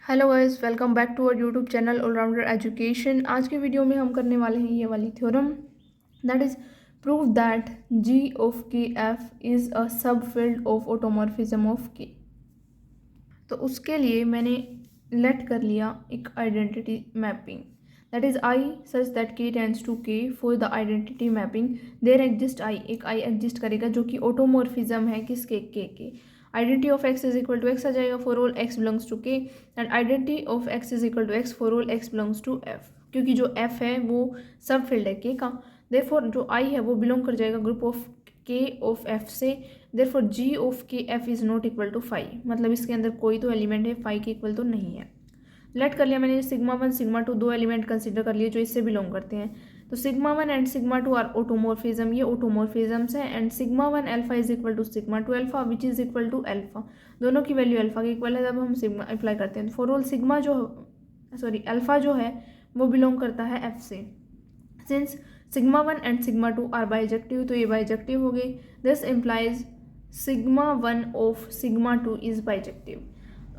Hello guys, welcome back to our YouTube channel Allrounder Education. आज के video में हम करने वाले हैं ये वाली theorem, that is prove that G of K F is a subfield of automorphism of के। तो उसके लिए मैंने लेट कर लिया एक identity mapping, that is I such that K tends to K. For the identity mapping there exist I, एक I exist करेगा जो कि ऑटोमॉर्फिज्म है किसके, K. Identity of x is equal to x आ जाएगा for all x belongs to K, and identity of x is equal to x for all x belongs to F, क्योंकि जो F है वो सब फील्ड है के का। देयरफॉर जो आई है वो बिलोंग कर जाएगा group of K of F से। Therefore G of K F is not equal to five, मतलब इसके अंदर कोई तो एलिमेंट है फाइव के इक्वल तो नहीं है। लेट कर लिया मैंने सिग्मा वन सिग्मा टू, दो एलिमेंट कंसिडर कर लिए जो इससे बिलोंग करते हैं। तो sigma one and sigma two are automorphism, ये ऑटोमॉर्फिज्म्स है। And sigma one alpha is equal to sigma two alpha which is equal to alpha, दोनों की वैल्यू अल्फा के इक्वल है। जब हम सिग्मा अप्लाई करते हैं फॉर ऑल सिग्मा जो अल्फा जो है वो बिलोंग करता है एफ से। Since sigma one and sigma two are bijective, तो ये बाइजेक्टिव हो गए। This implies sigma one of sigma two is bijective.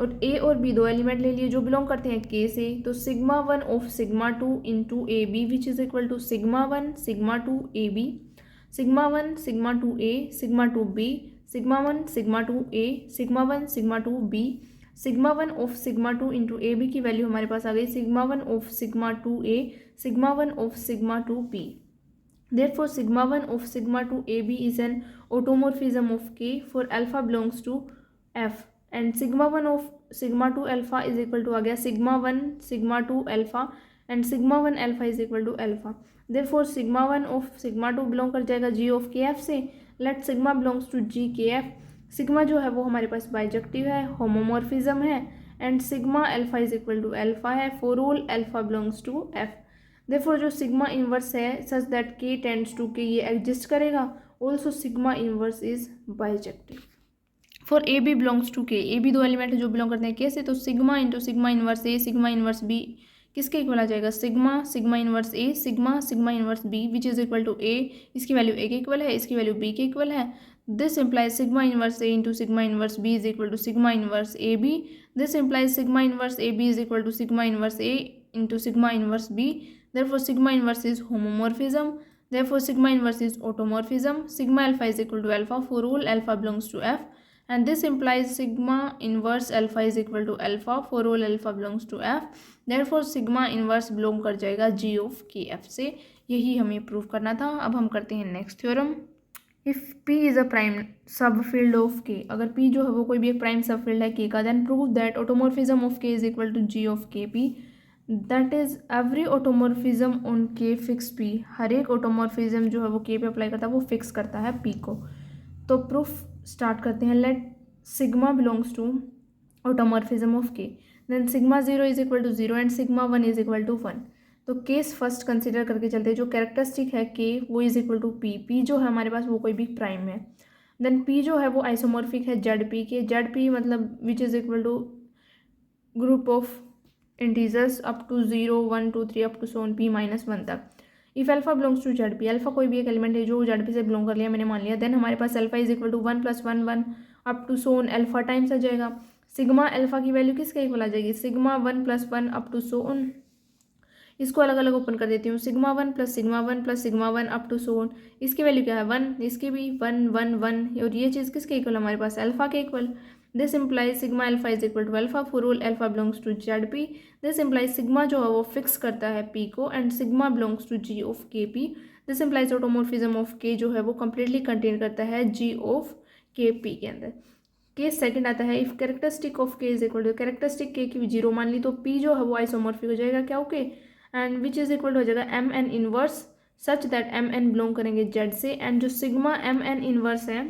और ए और बी दो एलिमेंट ले लिए जो बिलोंग करते हैं के से। तो sigma one of sigma two into A B which is equal to sigma one sigma two A B, sigma one sigma two A sigma two B, sigma one sigma two A sigma one sigma two B. Sigma one of sigma two into A B की value हमारे पास आ गई sigma one of sigma two A sigma one of sigma two B. Therefore, sigma 1 of sigma 2 AB is an automorphism of K for alpha belongs to F, and sigma 1 of sigma 2 alpha is equal to आ गया sigma 1 sigma 2 alpha and sigma 1 alpha is equal to alpha. Therefore, sigma 1 of sigma 2 belong कर जाएगा G of KF से। Let sigma belongs to G KF. Sigma जो है वो हमारे पास bijective है, होमोमॉर्फिज्म है, and sigma alpha is equal to alpha है for all alpha belongs to F. Therefore जो सिग्मा इनवर्स है such that K tends to K, ये एग्जिस्ट करेगा। Also sigma inverse is bijective for a b belongs to K. A b दो element जो belong करते हैं K से, तो sigma into sigma inverse a sigma inverse b किसके equal आ जाएगा sigma sigma inverse a sigma sigma inverse b which is equal to a. इसकी वैल्यू ए के इक्वल है, इसकी वैल्यू बी के इक्वल है। This implies sigma inverse a into sigma inverse b is equal to sigma inverse a b. This implies sigma inverse a b is equal to sigma inverse a into sigma inverse b. Therefore, sigma inverse is homomorphism. Therefore, sigma inverse is automorphism. Sigma alpha is equal to alpha for all alpha belongs to F. And this implies sigma inverse alpha is equal to alpha for all alpha belongs to F. Therefore, sigma inverse belong कर जाएगा G of KF से। यही हमें prove करना था। अब हम करते हैं next theorem. If P is a prime सब फील्ड ऑफ K, अगर P जो है वो कोई भी एक प्राइम सब फील्ड है K का, then prove that automorphism of K is equal to G of KP। That is every automorphism on K fix P, हर एक ऑटोमॉर्फिज्म जो है वो के पे अप्लाई करता है वो फिक्स करता है पी को। तो प्रूफ स्टार्ट करते हैं। Let sigma belongs to automorphism of K, then sigma zero is equal to zero and sigma one is equal to one. तो केस फर्स्ट कंसिडर करके चलते हैं। जो कैरेक्टरिस्टिक है के वो is equal to p, p जो है हमारे पास वो कोई भी प्राइम है। देन पी जो है वो आइसोमॉर्फिक है जेड पी के, जेड पी मतलब which is equal to group of integers up to 0 1 2 3 up to so on p minus one तक। If alpha belongs to Z p, alpha कोई भी एक एलिमेंट है जो जेड पी से बिलोंग कर लिया मैंने मान लिया, देन हमारे पास alpha is equal to 1 + 1 1 up to so on alpha times आ जाएगा। सिग्मा अल्फा की वैल्यू किसके इक्वल आ जाएगी सिग्मा 1 + 1 अप टू सोन। इसको अलग अलग ओपन कर देती हूँ। Sigma 1 + sigma 1 + sigma 1 up to so on, इसकी वैल्यू क्या है 1, इसकी भी 1 1 1, और ये चीज़ किसके इक्वल हमारे पास अल्फा के equal. This implies sigma alpha is equal to alpha for all alpha belongs to Z p. This implies sigma जो है वो फिक्स करता है पी को and sigma belongs to G of K p. This implies automorphism of K जो है वो completely contain करता है जी ऑफ के पी के अंदर। केस सेकंड आता है इफ कैरेक्टरिस्टिक ऑफ के इज इक्वल टू, कैरेक्टरिस्टिक के की जीरो मान ली तो पी जो है वो आइसोमॉर्फिक हो जाएगा क्या okay, and which is equal to हो जाएगा M N inverse such that M N belong करेंगे जेड से, एंड जो सिग्मा एम एन इनवर्स है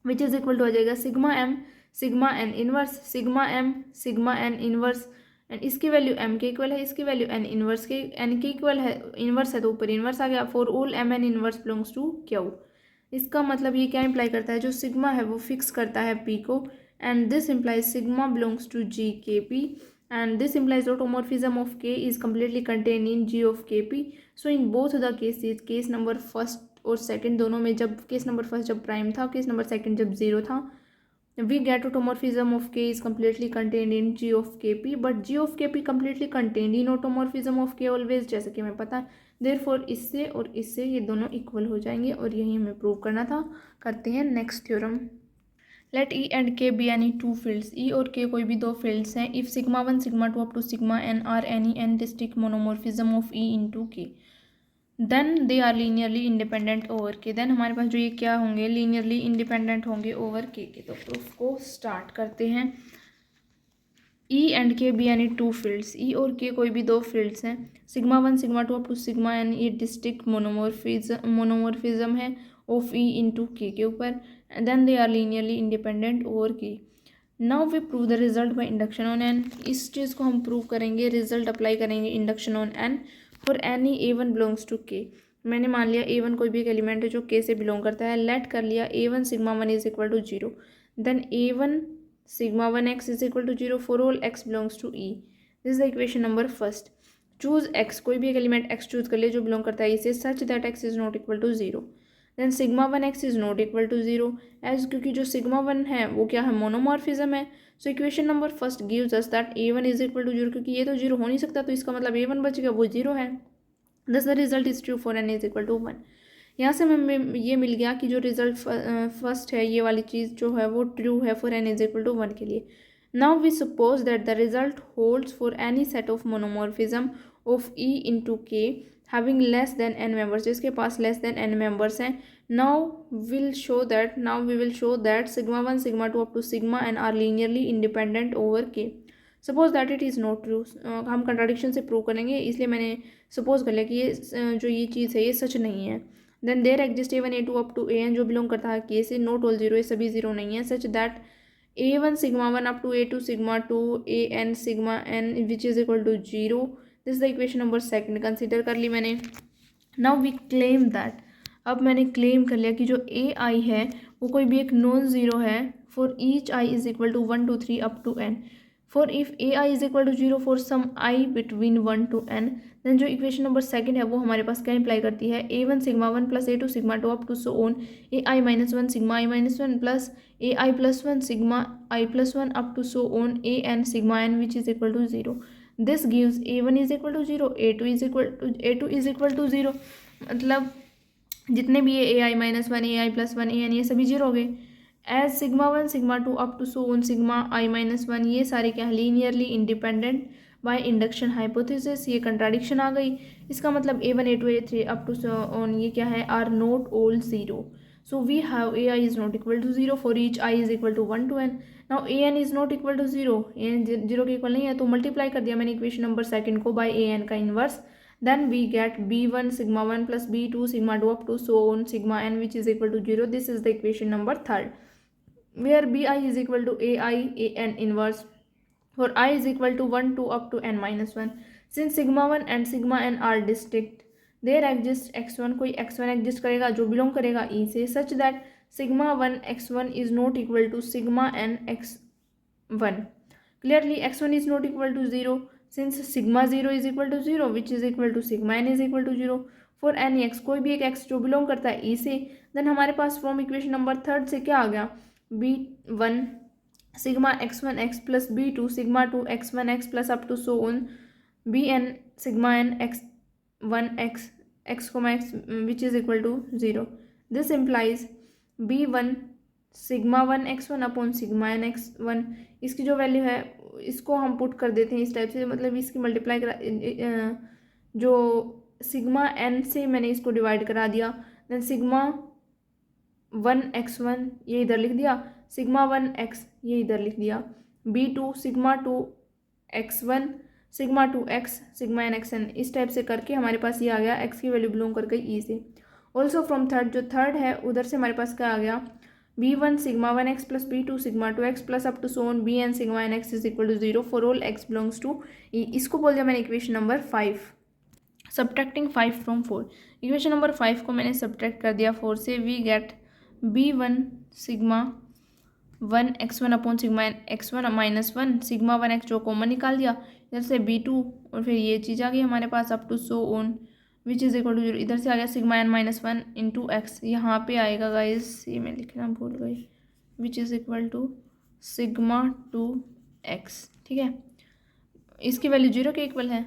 विच इज इक्वल टू हो जाएगा sigma M sigma N inverse sigma M sigma N inverse, and इसकी value M के equal है, इसकी वैल्यू एन इनवर्स के एन के इक्वल है, इनवर्स है तो ऊपर इनवर्स आ गया for all M N inverse belongs to Q. इसका मतलब ये क्या इंप्लाई करता है जो सिग्मा है वो फिक्स करता है पी को, and this implies sigma belongs to G K p, and this implies automorphism of K is completely contained in G of KP. So in both the cases, case number first और second दोनों में, जब case number first जब prime था, case number second जब zero था, we get automorphism of k is completely contained in g of kp, but g of kp completely contained in automorphism of k always, जैसे कि हमें पता है। therefore इससे और इससे ये दोनों इक्वल हो जाएंगे और यही हमें प्रूव करना था। करते हैं next theorem. Let E and K be any two fields, E और के कोई भी दो फील्ड्स हैं। If sigma one sigma two up to sigma n are any n distinct monomorphism of E into K, then they are linearly independent over K. देन हमारे पास जो ये क्या होंगे, लीनियरली इंडिपेंडेंट होंगे ओवर के। तो प्रूफ को स्टार्ट करते हैं। E and K be any two fields, E और के कोई भी दो फील्ड्स हैं। Sigma one sigma two up to sigma n ये डिस्टिक मोनोमोर्फिज्म है ऑफ ई इंटू के ऊपर। Then they are linearly independent over K. Now we prove the result by induction on n. इस चीज़ को हम prove करेंगे, result apply करेंगे induction on n for any a one belongs to के। मैंने मान लिया ए वन कोई भी एक एलिमेंट है जो के से बिलोंग करता है। लेट कर लिया a one sigma one is equal to zero, then a one sigma 1 x is equal to 0 for all x belongs to E. This is the equation number first. Choose x, कोई भी एक element x choose कर ले जो belong करता है इसे, such that x is not equal to 0. Then sigma 1 x is not equal to 0 as, क्योंकि जो सिग्मा 1 है वो क्या है, मोनोमॉर्फिज्म है। So equation number first gives us that a1 is equal to 0, क्योंकि ये तो 0 हो नहीं सकता तो इसका मतलब a1 बचेगा वो 0 है। दस the result is true for n is equal to 1। यहाँ से हमें ये मिल गया कि जो रिजल्ट फर्स्ट है ये वाली चीज़ जो है वो ट्रू है for n is equal to 1 के लिए। Now we suppose that the result holds for any set of monomorphism of e into K having less than n members, जिसके पास लेस देन n मेंबर्स हैं। Now we will show that sigma one sigma two up to sigma n are linearly independent over K. Suppose that it is not true, हम contradiction से prove करेंगे, इसलिए मैंने suppose कर लिया कि ये जो ये चीज़ है ये सच नहीं है। Then there exist A one A two up to A N जो बिलोंग करता है के से, नोट ऑल जीरो, ये सभी जीरो नहीं है। Such that A one sigma one up to A two sigma two A N sigma N which is equal to zero. This is the equation number second, consider कर ली मैंने। Now we claim that, अब मैंने claim कर लिया कि जो ए आई है वो कोई भी एक नॉन ज़ीरो है for each i is equal to 1 2 3 up to n. For if a i is equal to zero for some i between 1 to n, then जो इक्वेशन नंबर सेकंड है वो हमारे पास क्या इंप्लाई करती है, a one sigma one plus a two sigma two up to so on a I minus one sigma I minus one plus A I plus one sigma I plus one up to so on A N sigma N which is equal to zero. This gives A one is equal to zero, A two is equal to zero, मतलब जितने भी A I minus one A I plus one A N ये सभी zero हो गए। As sigma one sigma two up to so on sigma I minus one ये सारे क्या है, linearly independent by induction hypothesis. ये कंट्राडिक्शन आ गई, इसका मतलब a one A two a three up to so on ये क्या है, are not all zero. So we have a i is not equal to zero for each i is equal to 1 to n। Now a n is not equal to zero, a n zero के equal नहीं है, तो multiply कर दिया मैंने equation number second को bye A N का inverse. then we get b1 sigma 1 plus b2 sigma 2 up to so on sigma n which is equal to 0. This is the equation number third, where bi is equal to ai an inverse for I is equal to 1 2 up to n minus 1. Since sigma 1 and sigma n are distinct, there exists x1, कोई x1 exist करेगा जो belong करेगा e से, such that sigma 1 x1 is not equal to sigma n x1. Clearly x1 is not equal to 0 since sigma 0 is equal to 0 which is equal to sigma n is equal to 0 for any x, कोई भी एक x जो belong करता है e से। देन हमारे पास फ्रॉम इक्वेशन नंबर थर्ड से क्या आ गया, b1 sigma x1 x plus b2 sigma 2 x1 x plus up to so on bn sigma n x1 x x which is equal to 0। This implies b1 sigma 1 x1 upon sigma n x1, इसकी जो value है इसको हम put कर देते हैं इस type से, मतलब इसकी मल्टीप्लाई करा जो सिग्मा n से मैंने इसको डिवाइड करा दिया। देन सिग्मा 1 x1 ये इधर लिख दिया, सिग्मा 1 x ये इधर लिख दिया, b2 sigma 2 x1 sigma 2 x sigma n xn, इस टाइप से करके हमारे पास ये आ गया x की वैल्यू बिलोंग कर गई e से। ऑल्सो फ्रॉम थर्ड, जो थर्ड है उधर से हमारे पास क्या आ गया, b1 sigma 1 x plus b2 sigma 2 x plus up to so on bn sigma n x is equal to 0 for all x belongs to e। इसको बोल दिया मैंने equation number 5। Subtracting 5 from 4, equation number 5 को मैंने subtract कर दिया 4 से। We get b1 sigma 1 x1 upon sigma x1 minus 1 sigma 1 x जो कॉमन निकाल दिया, इधर से b2 और फिर ये चीज़ आ गई हमारे पास up to so on which is equal to 0, इधर से आ गया sigma n minus 1 into x, यहाँ पे आएगा गाइस, ये मैं लिखना भूल गई, which is equal to sigma 2x, ठीक है, इसकी वैल्यू 0 के इक्वल है।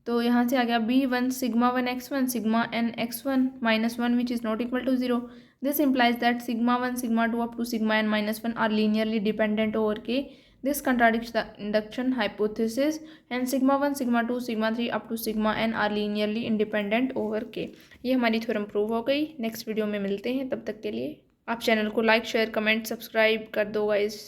तो यहाँ से आ गया B1 sigma 1x1 sigma n(x1) -1 which is not equal to 0. This implies that sigma 1 sigma 2 up to sigma n -1 are linearly dependent over k. This contradicts the induction hypothesis, and sigma 1 sigma 2 sigma 3 up to sigma n are linearly independent over k. ये हमारी theorem prove हो गई। Next video में मिलते हैं, तब तक के लिए आप चैनल को लाइक शेयर कमेंट सब्सक्राइब कर दो गाइज।